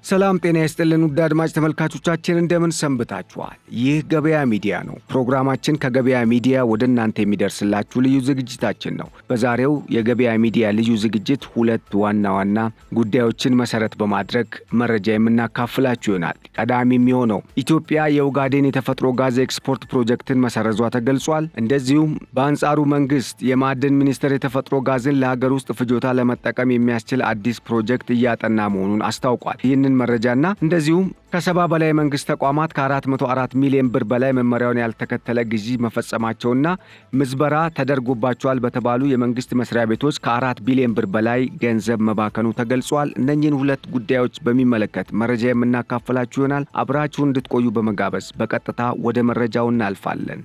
ሰላም ጤና ይስጥልን ውድ አድማጭ ተመልካቾቻችን እንደምን ሰንብታችኋል? ይህ ገበያ ሚዲያ ነው። ፕሮግራማችን ከገበያ ሚዲያ ወደ እናንተ የሚደርስላችሁ ልዩ ዝግጅታችን ነው። በዛሬው የገበያ ሚዲያ ልዩ ዝግጅት ሁለት ዋና ጉዳዮችን መሰረት በማድረግ መረጃ የምናካፍላችሁ ይሆናል። ቀዳሚ የሚሆነው ኢትዮጵያ የኦጋዴን የተፈጥሮ ጋዝ ኤክስፖርት ፕሮጀክትን መሰረዟ ተገልጿል። እንደዚሁም በአንጻሩ መንግስት የማዕድን ሚኒስቴር የተፈጥሮ ጋዝን ለሀገር ውስጥ ፍጆታ ለመጠቀም የሚያስችል አዲስ ፕሮጀክት እያጠና መሆኑን አስታውቋል። ይህንን መረጃና እንደዚሁም ከ70 በላይ መንግስት ተቋማት ከ404 ሚሊዮን ብር በላይ መመሪያውን ያልተከተለ ግዢ መፈጸማቸውና ምዝበራ ተደርጎባቸዋል በተባሉ የመንግስት መስሪያ ቤቶች ከ4 ቢሊዮን ብር በላይ ገንዘብ መባከኑ ተገልጿል። እነኚህን ሁለት ጉዳዮች በሚመለከት መረጃ የምናካፍላችሁ ይሆናል። አብራችሁን እንድትቆዩ በመጋበዝ በቀጥታ ወደ መረጃው እናልፋለን።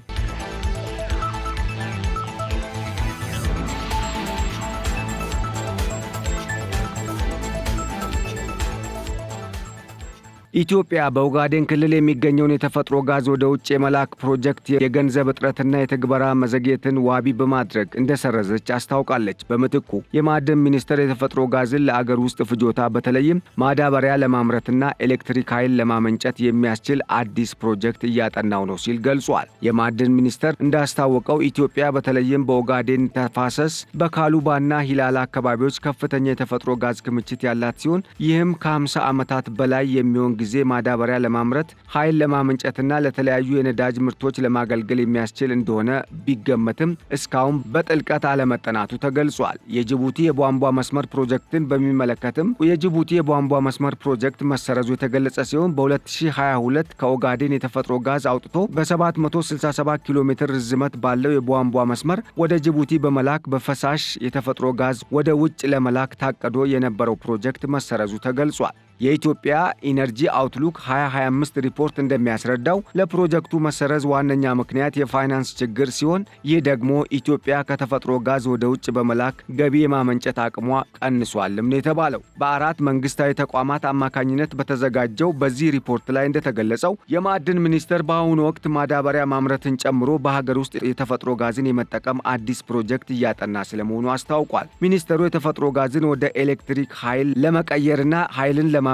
ኢትዮጵያ በኦጋዴን ክልል የሚገኘውን የተፈጥሮ ጋዝ ወደ ውጭ የመላክ ፕሮጀክት የገንዘብ እጥረትና የትግበራ መዘግየትን ዋቢ በማድረግ እንደሰረዘች አስታውቃለች። በምትኩ የማዕድን ሚኒስቴር የተፈጥሮ ጋዝን ለአገር ውስጥ ፍጆታ በተለይም ማዳበሪያ ለማምረትና ኤሌክትሪክ ኃይል ለማመንጨት የሚያስችል አዲስ ፕሮጀክት እያጠናው ነው ሲል ገልጿል። የማዕድን ሚኒስቴር እንዳስታወቀው ኢትዮጵያ በተለይም በኦጋዴን ተፋሰስ በካሉባና ሂላላ አካባቢዎች ከፍተኛ የተፈጥሮ ጋዝ ክምችት ያላት ሲሆን ይህም ከ50 ዓመታት በላይ የሚሆን ጊዜ ማዳበሪያ ለማምረት ኃይል ለማመንጨትና ለተለያዩ የነዳጅ ምርቶች ለማገልገል የሚያስችል እንደሆነ ቢገመትም እስካሁን በጥልቀት አለመጠናቱ ተገልጿል። የጅቡቲ የቧንቧ መስመር ፕሮጀክትን በሚመለከትም የጅቡቲ የቧንቧ መስመር ፕሮጀክት መሰረዙ የተገለጸ ሲሆን በ2022 ከኦጋዴን የተፈጥሮ ጋዝ አውጥቶ በ767 ኪሎ ሜትር ርዝመት ባለው የቧንቧ መስመር ወደ ጅቡቲ በመላክ በፈሳሽ የተፈጥሮ ጋዝ ወደ ውጭ ለመላክ ታቅዶ የነበረው ፕሮጀክት መሰረዙ ተገልጿል። የኢትዮጵያ ኢነርጂ አውትሉክ 2025 ሪፖርት እንደሚያስረዳው ለፕሮጀክቱ መሰረዝ ዋነኛ ምክንያት የፋይናንስ ችግር ሲሆን ይህ ደግሞ ኢትዮጵያ ከተፈጥሮ ጋዝ ወደ ውጭ በመላክ ገቢ የማመንጨት አቅሟ ቀንሷልም ነው የተባለው። በአራት መንግስታዊ ተቋማት አማካኝነት በተዘጋጀው በዚህ ሪፖርት ላይ እንደተገለጸው የማዕድን ሚኒስቴር በአሁኑ ወቅት ማዳበሪያ ማምረትን ጨምሮ በሀገር ውስጥ የተፈጥሮ ጋዝን የመጠቀም አዲስ ፕሮጀክት እያጠና ስለመሆኑ አስታውቋል። ሚኒስቴሩ የተፈጥሮ ጋዝን ወደ ኤሌክትሪክ ኃይል ለመቀየርና ኃይልን ለማመንጨት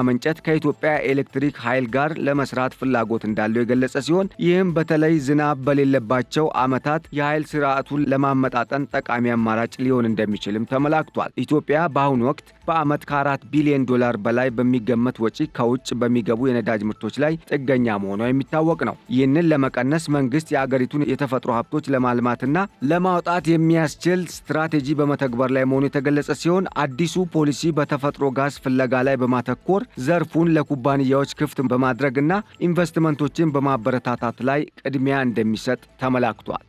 ከኢትዮጵያ ኤሌክትሪክ ኃይል ጋር ለመስራት ፍላጎት እንዳለው የገለጸ ሲሆን ይህም በተለይ ዝናብ በሌለባቸው ዓመታት የኃይል ስርዓቱን ለማመጣጠን ጠቃሚ አማራጭ ሊሆን እንደሚችልም ተመላክቷል። ኢትዮጵያ በአሁኑ ወቅት በዓመት ከ4 ቢሊዮን ዶላር በላይ በሚገመት ወጪ ከውጭ በሚገቡ የነዳጅ ምርቶች ላይ ጥገኛ መሆኗ የሚታወቅ ነው። ይህንን ለመቀነስ መንግስት የአገሪቱን የተፈጥሮ ሀብቶች ለማልማትና ለማውጣት የሚያስችል ስትራቴጂ በመተግበር ላይ መሆኑ የተገለጸ ሲሆን አዲሱ ፖሊሲ በተፈጥሮ ጋዝ ፍለጋ ላይ በማተኮር ዘርፉን ለኩባንያዎች ክፍት በማድረግና ኢንቨስትመንቶችን በማበረታታት ላይ ቅድሚያ እንደሚሰጥ ተመላክቷል።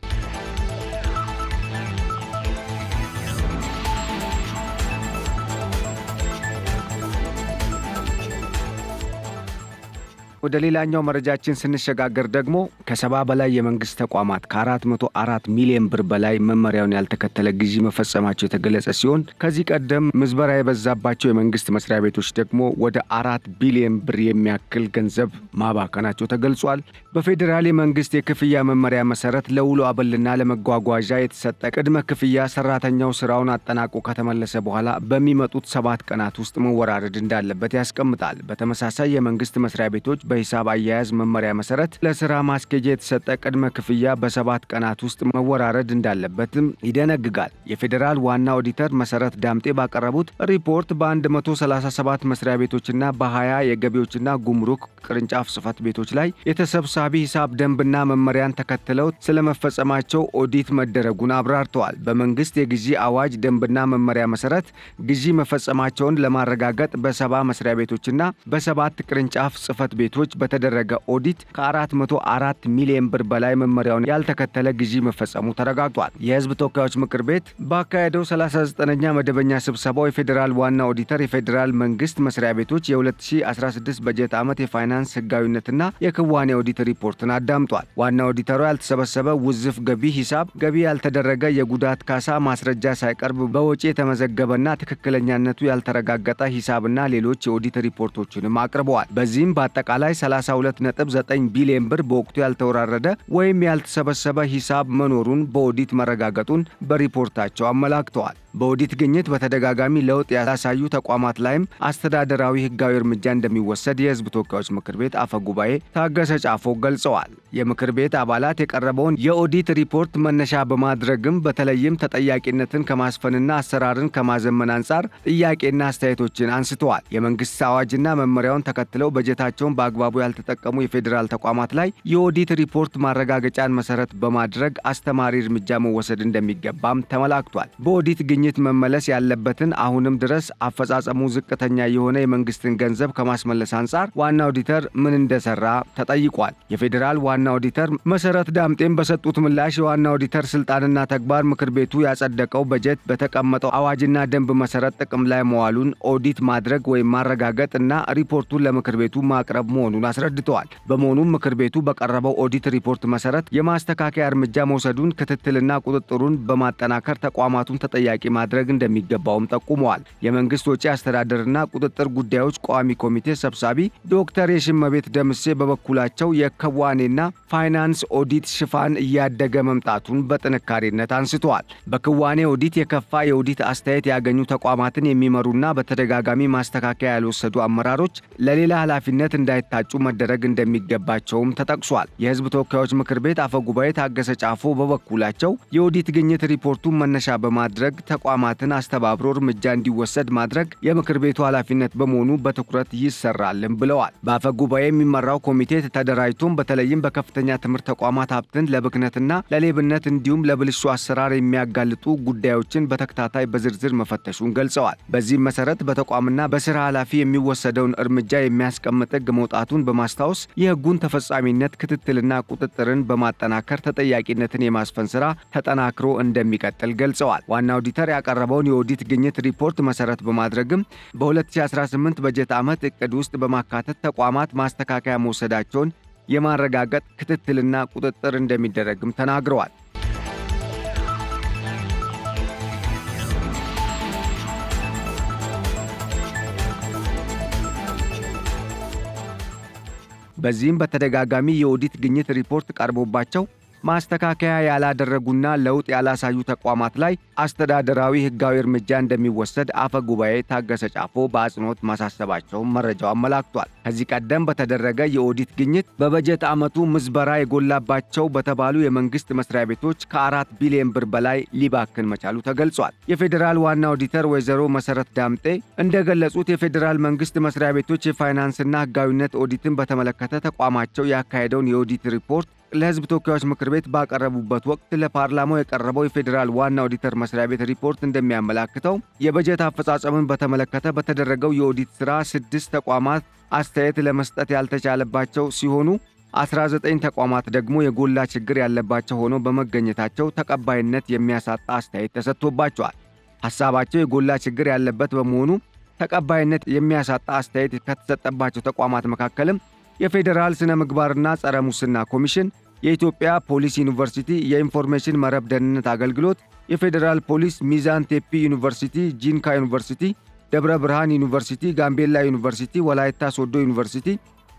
ወደ ሌላኛው መረጃችን ስንሸጋገር ደግሞ ከ70 በላይ የመንግስት ተቋማት ከ404 ሚሊዮን ብር በላይ መመሪያውን ያልተከተለ ግዢ መፈጸማቸው የተገለጸ ሲሆን ከዚህ ቀደም ምዝበራ የበዛባቸው የመንግስት መስሪያ ቤቶች ደግሞ ወደ 4 ቢሊዮን ብር የሚያክል ገንዘብ ማባከናቸው ተገልጿል። በፌዴራል መንግስት የክፍያ መመሪያ መሰረት ለውሎ አበልና ለመጓጓዣ የተሰጠ ቅድመ ክፍያ ሰራተኛው ስራውን አጠናቆ ከተመለሰ በኋላ በሚመጡት 7 ቀናት ውስጥ መወራረድ እንዳለበት ያስቀምጣል። በተመሳሳይ የመንግስት መስሪያ ቤቶች በሂሳብ አያያዝ መመሪያ መሰረት ለስራ ማስኬጃ የተሰጠ ቅድመ ክፍያ በ7 ቀናት ውስጥ መወራረድ እንዳለበትም ይደነግጋል። የፌዴራል ዋና ኦዲተር መሰረት ዳምጤ ባቀረቡት ሪፖርት በ137 መስሪያ ቤቶችና በ20 የገቢዎችና ጉምሩክ ቅርንጫፍ ጽሕፈት ቤቶች ላይ የተሰብሳቢ ሂሳብ ደንብና መመሪያን ተከትለው ስለመፈጸማቸው ኦዲት መደረጉን አብራርተዋል። በመንግስት የግዢ አዋጅ ደንብና መመሪያ መሰረት ግዢ መፈጸማቸውን ለማረጋገጥ በ70 መስሪያ ቤቶችና በ7 ቅርንጫፍ ጽሕፈት ቤቶች በተደረገ ኦዲት ከ404 ሚሊዮን ብር በላይ መመሪያውን ያልተከተለ ግዢ መፈጸሙ ተረጋግጧል። የህዝብ ተወካዮች ምክር ቤት ባካሄደው 39ኛ መደበኛ ስብሰባው የፌዴራል ዋና ኦዲተር የፌዴራል መንግስት መስሪያ ቤቶች የ2016 በጀት ዓመት የፋይናንስ ህጋዊነትና የክዋኔ ኦዲት ሪፖርትን አዳምጧል። ዋና ኦዲተሩ ያልተሰበሰበ ውዝፍ ገቢ ሂሳብ፣ ገቢ ያልተደረገ የጉዳት ካሳ ማስረጃ ሳይቀርብ በወጪ የተመዘገበና ትክክለኛነቱ ያልተረጋገጠ ሂሳብና ሌሎች የኦዲት ሪፖርቶችንም አቅርበዋል። በዚህም በአጠቃላይ 32.9 ቢሊዮን ብር በወቅቱ ያልተወራረደ ወይም ያልተሰበሰበ ሂሳብ መኖሩን በኦዲት መረጋገጡን በሪፖርታቸው አመላክተዋል። በኦዲት ግኝት በተደጋጋሚ ለውጥ ያላሳዩ ተቋማት ላይም አስተዳደራዊ ህጋዊ እርምጃ እንደሚወሰድ የህዝብ ተወካዮች ምክር ቤት አፈ ጉባኤ ታገሰ ጫፎ ገልጸዋል። የምክር ቤት አባላት የቀረበውን የኦዲት ሪፖርት መነሻ በማድረግም በተለይም ተጠያቂነትን ከማስፈንና አሰራርን ከማዘመን አንጻር ጥያቄና አስተያየቶችን አንስተዋል። የመንግስት አዋጅና መመሪያውን ተከትለው በጀታቸውን በአግባቡ ያልተጠቀሙ የፌዴራል ተቋማት ላይ የኦዲት ሪፖርት ማረጋገጫን መሰረት በማድረግ አስተማሪ እርምጃ መወሰድ እንደሚገባም ተመላክቷል። በኦዲት ግኝት መመለስ ያለበትን አሁንም ድረስ አፈጻጸሙ ዝቅተኛ የሆነ የመንግስትን ገንዘብ ከማስመለስ አንጻር ዋና ኦዲተር ምን እንደሰራ ተጠይቋል። የፌዴራል ዋና ኦዲተር መሰረት ዳምጤም በሰጡት ምላሽ የዋና ኦዲተር ስልጣንና ተግባር ምክር ቤቱ ያጸደቀው በጀት በተቀመጠው አዋጅና ደንብ መሰረት ጥቅም ላይ መዋሉን ኦዲት ማድረግ ወይም ማረጋገጥ እና ሪፖርቱን ለምክር ቤቱ ማቅረብ መሆኑን አስረድተዋል። በመሆኑም ምክር ቤቱ በቀረበው ኦዲት ሪፖርት መሰረት የማስተካከያ እርምጃ መውሰዱን፣ ክትትልና ቁጥጥሩን በማጠናከር ተቋማቱን ተጠያቂ ማድረግ እንደሚገባውም ጠቁመዋል። የመንግስት ወጪ አስተዳደርና ቁጥጥር ጉዳዮች ቋሚ ኮሚቴ ሰብሳቢ ዶክተር የሽመቤት ደምሴ በበኩላቸው የክዋኔና ፋይናንስ ኦዲት ሽፋን እያደገ መምጣቱን በጥንካሬነት አንስተዋል። በክዋኔ ኦዲት የከፋ የኦዲት አስተያየት ያገኙ ተቋማትን የሚመሩና በተደጋጋሚ ማስተካከያ ያልወሰዱ አመራሮች ለሌላ ኃላፊነት እንዳይታጩ መደረግ እንደሚገባቸውም ተጠቅሷል። የህዝብ ተወካዮች ምክር ቤት አፈ ጉባኤ ታገሰ ጫፎ በበኩላቸው የኦዲት ግኝት ሪፖርቱን መነሻ በማድረግ ተቋማትን አስተባብሮ እርምጃ እንዲወሰድ ማድረግ የምክር ቤቱ ኃላፊነት በመሆኑ በትኩረት ይሰራልም ብለዋል። በአፈ ጉባኤ የሚመራው ኮሚቴ ተደራጅቶም በተለይም በከፍተኛ ትምህርት ተቋማት ሀብትን ለብክነትና ለሌብነት እንዲሁም ለብልሹ አሰራር የሚያጋልጡ ጉዳዮችን በተከታታይ በዝርዝር መፈተሹን ገልጸዋል። በዚህም መሰረት በተቋምና በስራ ኃላፊ የሚወሰደውን እርምጃ የሚያስቀምጥ ህግ መውጣቱን በማስታወስ የህጉን ተፈጻሚነት ክትትልና ቁጥጥርን በማጠናከር ተጠያቂነትን የማስፈን ስራ ተጠናክሮ እንደሚቀጥል ገልጸዋል። ዋና ኦዲተር ያቀረበውን የኦዲት ግኝት ሪፖርት መሰረት በማድረግም በ2018 በጀት ዓመት እቅድ ውስጥ በማካተት ተቋማት ማስተካከያ መውሰዳቸውን የማረጋገጥ ክትትልና ቁጥጥር እንደሚደረግም ተናግረዋል። በዚህም በተደጋጋሚ የኦዲት ግኝት ሪፖርት ቀርቦባቸው ማስተካከያ ያላደረጉና ለውጥ ያላሳዩ ተቋማት ላይ አስተዳደራዊ ህጋዊ እርምጃ እንደሚወሰድ አፈ ጉባኤ ታገሰ ጫፎ በአጽንኦት ማሳሰባቸውን መረጃው አመላክቷል። ከዚህ ቀደም በተደረገ የኦዲት ግኝት በበጀት ዓመቱ ምዝበራ የጎላባቸው በተባሉ የመንግስት መስሪያ ቤቶች ከ4 ቢሊዮን ብር በላይ ሊባክን መቻሉ ተገልጿል። የፌዴራል ዋና ኦዲተር ወይዘሮ መሰረት ዳምጤ እንደገለጹት የፌዴራል መንግስት መስሪያ ቤቶች የፋይናንስና ህጋዊነት ኦዲትን በተመለከተ ተቋማቸው ያካሄደውን የኦዲት ሪፖርት ለህዝብ ተወካዮች ምክር ቤት ባቀረቡበት ወቅት ለፓርላማው የቀረበው የፌዴራል ዋና ኦዲተር መስሪያ ቤት ሪፖርት እንደሚያመላክተው የበጀት አፈጻጸምን በተመለከተ በተደረገው የኦዲት ሥራ 6 ተቋማት አስተያየት ለመስጠት ያልተቻለባቸው ሲሆኑ 19 ተቋማት ደግሞ የጎላ ችግር ያለባቸው ሆነው በመገኘታቸው ተቀባይነት የሚያሳጣ አስተያየት ተሰጥቶባቸዋል። ሐሳባቸው የጎላ ችግር ያለበት በመሆኑ ተቀባይነት የሚያሳጣ አስተያየት ከተሰጠባቸው ተቋማት መካከልም የፌዴራል ስነ ምግባርና ጸረ ሙስና ኮሚሽን፣ የኢትዮጵያ ፖሊስ ዩኒቨርሲቲ፣ የኢንፎርሜሽን መረብ ደህንነት አገልግሎት፣ የፌዴራል ፖሊስ፣ ሚዛን ቴፒ ዩኒቨርሲቲ፣ ጂንካ ዩኒቨርሲቲ፣ ደብረ ብርሃን ዩኒቨርሲቲ፣ ጋምቤላ ዩኒቨርሲቲ፣ ወላይታ ሶዶ ዩኒቨርሲቲ፣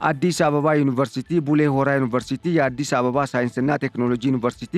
አዲስ አበባ ዩኒቨርሲቲ፣ ቡሌ ሆራ ዩኒቨርሲቲ፣ የአዲስ አበባ ሳይንስና ቴክኖሎጂ ዩኒቨርሲቲ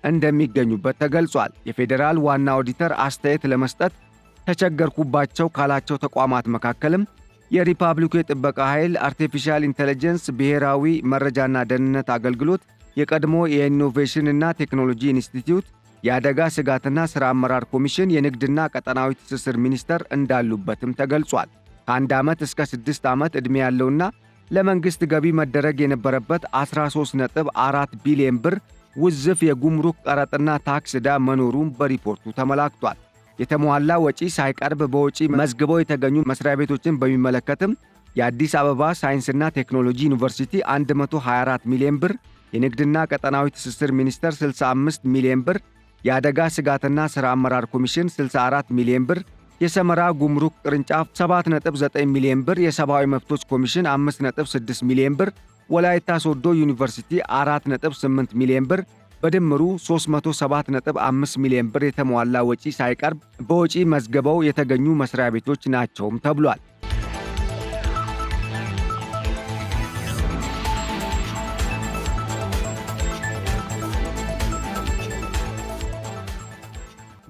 እንደሚገኙበት ተገልጿል። የፌዴራል ዋና ኦዲተር አስተያየት ለመስጠት ተቸገርኩባቸው ካላቸው ተቋማት መካከልም የሪፐብሊኩ የጥበቃ ኃይል፣ አርቲፊሻል ኢንተለጀንስ፣ ብሔራዊ መረጃና ደህንነት አገልግሎት፣ የቀድሞ የኢኖቬሽንና ቴክኖሎጂ ኢንስቲትዩት፣ የአደጋ ስጋትና ሥራ አመራር ኮሚሽን፣ የንግድና ቀጠናዊ ትስስር ሚኒስቴር እንዳሉበትም ተገልጿል። ከ1 ዓመት እስከ 6 ዓመት ዕድሜ ያለውና ለመንግሥት ገቢ መደረግ የነበረበት 13.4 ቢሊዮን ብር ውዝፍ የጉምሩክ ቀረጥና ታክስ ዕዳ መኖሩን በሪፖርቱ ተመላክቷል። የተሟላ ወጪ ሳይቀርብ በወጪ መዝግበው የተገኙ መስሪያ ቤቶችን በሚመለከትም የአዲስ አበባ ሳይንስና ቴክኖሎጂ ዩኒቨርሲቲ 124 ሚሊዮን ብር፣ የንግድና ቀጠናዊ ትስስር ሚኒስቴር 65 ሚሊዮን ብር፣ የአደጋ ስጋትና ሥራ አመራር ኮሚሽን 64 ሚሊዮን ብር፣ የሰመራ ጉምሩክ ቅርንጫፍ 7.9 ሚሊዮን ብር፣ የሰብአዊ መብቶች ኮሚሽን 5.6 ሚሊዮን ብር፣ ወላይታ ሶዶ ዩኒቨርሲቲ 4.8 ሚሊዮን ብር በድምሩ 307.5 ሚሊዮን ብር የተሟላ ወጪ ሳይቀርብ በወጪ መዝገበው የተገኙ መስሪያ ቤቶች ናቸውም ተብሏል።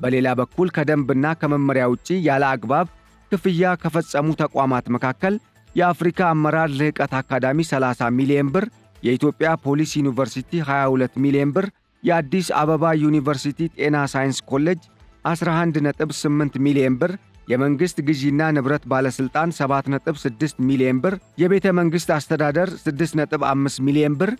በሌላ በኩል ከደንብና ከመመሪያ ውጪ ያለ አግባብ ክፍያ ከፈጸሙ ተቋማት መካከል የአፍሪካ አመራር ልህቀት አካዳሚ 30 ሚሊዮን ብር፣ የኢትዮጵያ ፖሊስ ዩኒቨርሲቲ 22 ሚሊዮን ብር፣ የአዲስ አበባ ዩኒቨርሲቲ ጤና ሳይንስ ኮሌጅ 11.8 ሚሊዮን ብር፣ የመንግሥት ግዢና ንብረት ባለሥልጣን 7.6 ሚሊዮን ብር፣ የቤተ መንግሥት አስተዳደር 6.5 ሚሊዮን ብር፣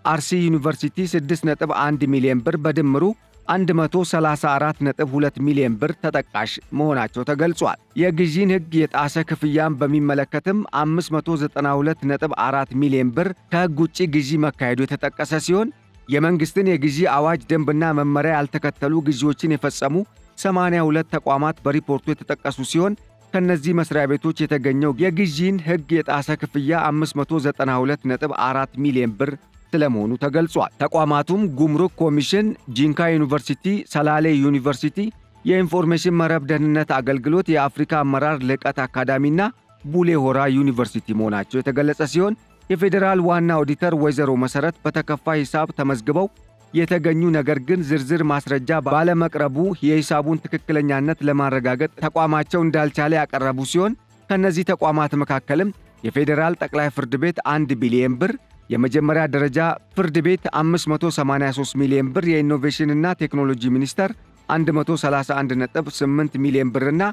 አርሲ ዩኒቨርሲቲ 6.1 ሚሊዮን ብር በድምሩ 134.2 ሚሊዮን ብር ተጠቃሽ መሆናቸው ተገልጿል። የግዢን ሕግ የጣሰ ክፍያን በሚመለከትም 592.4 ሚሊዮን ብር ከሕግ ውጪ ግዢ መካሄዱ የተጠቀሰ ሲሆን የመንግሥትን የግዢ አዋጅ ደንብና መመሪያ ያልተከተሉ ግዢዎችን የፈጸሙ 82 ተቋማት በሪፖርቱ የተጠቀሱ ሲሆን ከነዚህ መስሪያ ቤቶች የተገኘው የግዢን ሕግ የጣሰ ክፍያ 592.4 ሚሊዮን ብር ስለመሆኑ ተገልጿል። ተቋማቱም ጉምሩክ ኮሚሽን፣ ጂንካ ዩኒቨርሲቲ፣ ሰላሌ ዩኒቨርሲቲ፣ የኢንፎርሜሽን መረብ ደህንነት አገልግሎት፣ የአፍሪካ አመራር ልህቀት አካዳሚና ቡሌ ሆራ ዩኒቨርሲቲ መሆናቸው የተገለጸ ሲሆን የፌዴራል ዋና ኦዲተር ወይዘሮ መሰረት በተከፋ ሂሳብ ተመዝግበው የተገኙ ነገር ግን ዝርዝር ማስረጃ ባለመቅረቡ የሂሳቡን ትክክለኛነት ለማረጋገጥ ተቋማቸው እንዳልቻለ ያቀረቡ ሲሆን ከነዚህ ተቋማት መካከልም የፌዴራል ጠቅላይ ፍርድ ቤት 1 ቢሊዮን ብር፣ የመጀመሪያ ደረጃ ፍርድ ቤት 583 ሚሊዮን ብር፣ የኢኖቬሽንና ቴክኖሎጂ ሚኒስቴር 131.8 ሚሊዮን ብርና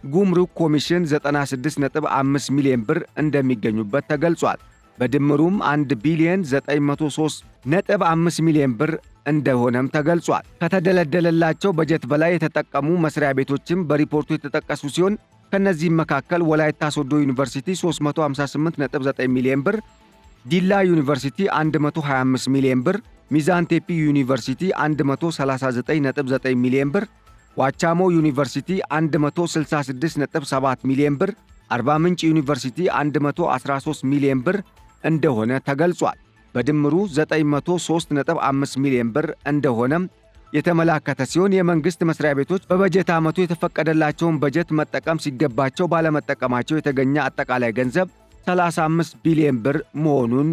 ጉምሩክ ኮሚሽን 96.5 ሚሊዮን ብር እንደሚገኙበት ተገልጿል። በድምሩም 1 ቢሊዮን 903.5 ሚሊዮን ብር እንደሆነም ተገልጿል። ከተደለደለላቸው በጀት በላይ የተጠቀሙ መስሪያ ቤቶችም በሪፖርቱ የተጠቀሱ ሲሆን ከነዚህም መካከል ወላይታ ሶዶ ዩኒቨርሲቲ 358.9 ሚሊዮን ብር፣ ዲላ ዩኒቨርሲቲ 125 ሚሊዮን ብር፣ ሚዛን ቴፒ ዩኒቨርሲቲ 139.9 ሚሊዮን ብር፣ ዋቻሞ ዩኒቨርሲቲ 166.7 ሚሊዮን ብር፣ አርባ ምንጭ ዩኒቨርሲቲ 113 ሚሊዮን ብር እንደሆነ ተገልጿል። በድምሩ 903.5 ሚሊዮን ብር እንደሆነም የተመላከተ ሲሆን የመንግሥት መስሪያ ቤቶች በበጀት ዓመቱ የተፈቀደላቸውን በጀት መጠቀም ሲገባቸው ባለመጠቀማቸው የተገኘ አጠቃላይ ገንዘብ 35 ቢሊዮን ብር መሆኑን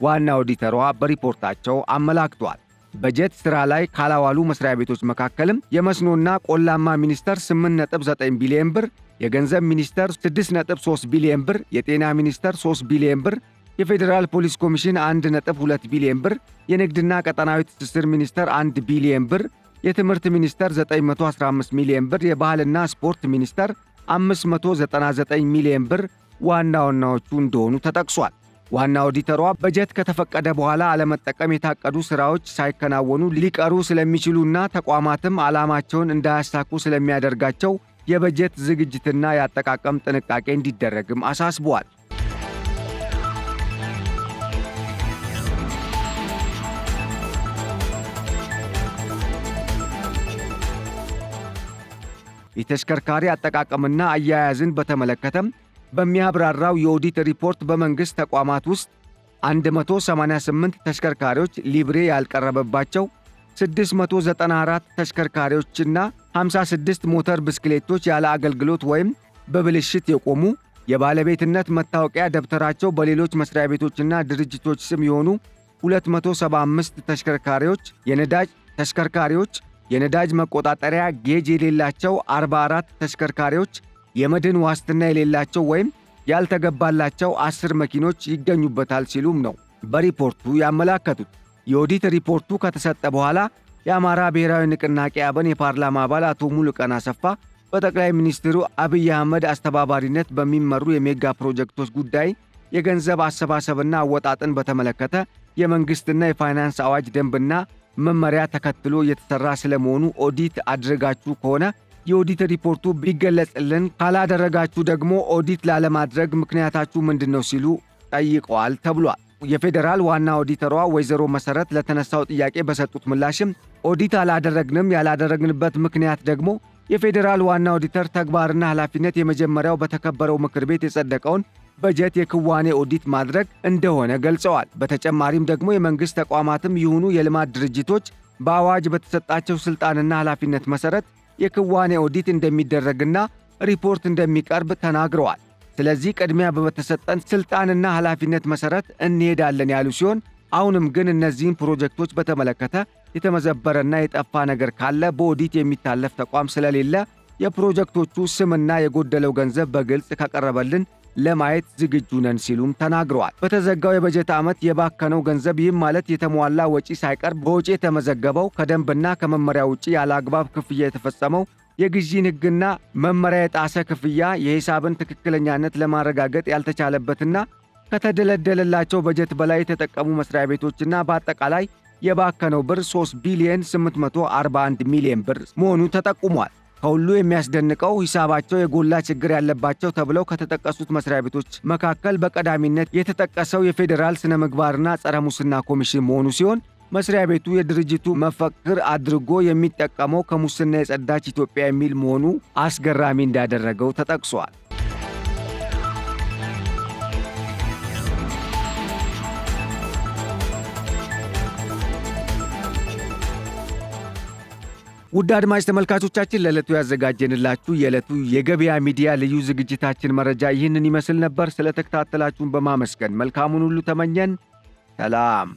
ዋና ኦዲተሯ በሪፖርታቸው አመላክቷል። በጀት ሥራ ላይ ካላዋሉ መስሪያ ቤቶች መካከልም የመስኖና ቆላማ ሚኒስቴር 8.9 ቢሊዮን ብር፣ የገንዘብ ሚኒስቴር 6.3 ቢሊዮን ብር፣ የጤና ሚኒስቴር 3 ቢሊዮን ብር፣ የፌዴራል ፖሊስ ኮሚሽን 1.2 ቢሊዮን ብር፣ የንግድና ቀጠናዊ ትስስር ሚኒስቴር 1 ቢሊዮን ብር፣ የትምህርት ሚኒስቴር 915 ሚሊዮን ብር፣ የባህልና ስፖርት ሚኒስቴር 599 ሚሊዮን ብር ዋና ዋናዎቹ እንደሆኑ ተጠቅሷል። ዋና ኦዲተሯ በጀት ከተፈቀደ በኋላ አለመጠቀም የታቀዱ ሥራዎች ሳይከናወኑ ሊቀሩ ስለሚችሉና ተቋማትም ዓላማቸውን እንዳያሳኩ ስለሚያደርጋቸው የበጀት ዝግጅትና የአጠቃቀም ጥንቃቄ እንዲደረግም አሳስበዋል። የተሽከርካሪ አጠቃቀምና አያያዝን በተመለከተም በሚያብራራው የኦዲት ሪፖርት በመንግሥት ተቋማት ውስጥ 188 ተሽከርካሪዎች ሊብሬ ያልቀረበባቸው፣ 694 ተሽከርካሪዎችና 56 ሞተር ብስክሌቶች ያለ አገልግሎት ወይም በብልሽት የቆሙ፣ የባለቤትነት መታወቂያ ደብተራቸው በሌሎች መስሪያ ቤቶችና ድርጅቶች ስም የሆኑ 275 ተሽከርካሪዎች፣ የነዳጅ ተሽከርካሪዎች፣ የነዳጅ መቆጣጠሪያ ጌጅ የሌላቸው 44 ተሽከርካሪዎች፣ የመድን ዋስትና የሌላቸው ወይም ያልተገባላቸው 10 መኪኖች ይገኙበታል ሲሉም ነው በሪፖርቱ ያመላከቱት። የኦዲት ሪፖርቱ ከተሰጠ በኋላ የአማራ ብሔራዊ ንቅናቄ አብን የፓርላማ አባል አቶ ሙሉቀን አሰፋ በጠቅላይ ሚኒስትሩ አብይ አህመድ አስተባባሪነት በሚመሩ የሜጋ ፕሮጀክቶች ጉዳይ የገንዘብ አሰባሰብና አወጣጥን በተመለከተ የመንግሥትና የፋይናንስ አዋጅ ደንብና መመሪያ ተከትሎ የተሰራ ስለመሆኑ ኦዲት አድርጋችሁ ከሆነ የኦዲት ሪፖርቱ ቢገለጽልን፣ ካላደረጋችሁ ደግሞ ኦዲት ላለማድረግ ምክንያታችሁ ምንድነው ሲሉ ጠይቀዋል ተብሏል። የፌዴራል ዋና ኦዲተሯ ወይዘሮ መሰረት ለተነሳው ጥያቄ በሰጡት ምላሽም ኦዲት አላደረግንም፣ ያላደረግንበት ምክንያት ደግሞ የፌዴራል ዋና ኦዲተር ተግባርና ኃላፊነት የመጀመሪያው በተከበረው ምክር ቤት የጸደቀውን በጀት የክዋኔ ኦዲት ማድረግ እንደሆነ ገልጸዋል። በተጨማሪም ደግሞ የመንግሥት ተቋማትም ይሁኑ የልማት ድርጅቶች በአዋጅ በተሰጣቸው ሥልጣንና ኃላፊነት መሠረት የክዋኔ ኦዲት እንደሚደረግና ሪፖርት እንደሚቀርብ ተናግረዋል። ስለዚህ ቅድሚያ በተሰጠን ሥልጣንና ኃላፊነት መሠረት እንሄዳለን ያሉ ሲሆን አሁንም ግን እነዚህን ፕሮጀክቶች በተመለከተ የተመዘበረና የጠፋ ነገር ካለ በኦዲት የሚታለፍ ተቋም ስለሌለ የፕሮጀክቶቹ ስምና የጎደለው ገንዘብ በግልጽ ከቀረበልን ለማየት ዝግጁ ነን ሲሉም ተናግረዋል። በተዘጋው የበጀት ዓመት የባከነው ገንዘብ ይህም ማለት የተሟላ ወጪ ሳይቀር በወጪ የተመዘገበው ከደንብና ከመመሪያ ውጪ ያለ አግባብ ክፍያ የተፈጸመው የግዢን ሕግና መመሪያ የጣሰ ክፍያ የሂሳብን ትክክለኛነት ለማረጋገጥ ያልተቻለበትና ከተደለደለላቸው በጀት በላይ የተጠቀሙ መስሪያ ቤቶችና በአጠቃላይ የባከነው ብር 3 ቢሊዮን 841 ሚሊዮን ብር መሆኑ ተጠቁሟል። ከሁሉ የሚያስደንቀው ሂሳባቸው የጎላ ችግር ያለባቸው ተብለው ከተጠቀሱት መስሪያ ቤቶች መካከል በቀዳሚነት የተጠቀሰው የፌዴራል ስነ ምግባርና ጸረ ሙስና ኮሚሽን መሆኑ ሲሆን መስሪያ ቤቱ የድርጅቱ መፈክር አድርጎ የሚጠቀመው ከሙስና የጸዳች ኢትዮጵያ የሚል መሆኑ አስገራሚ እንዳደረገው ተጠቅሷል። ውድ አድማጭ ተመልካቾቻችን ለዕለቱ ያዘጋጀንላችሁ የዕለቱ የገበያ ሚዲያ ልዩ ዝግጅታችን መረጃ ይህንን ይመስል ነበር። ስለተከታተላችሁን በማመስገን መልካሙን ሁሉ ተመኘን። ሰላም።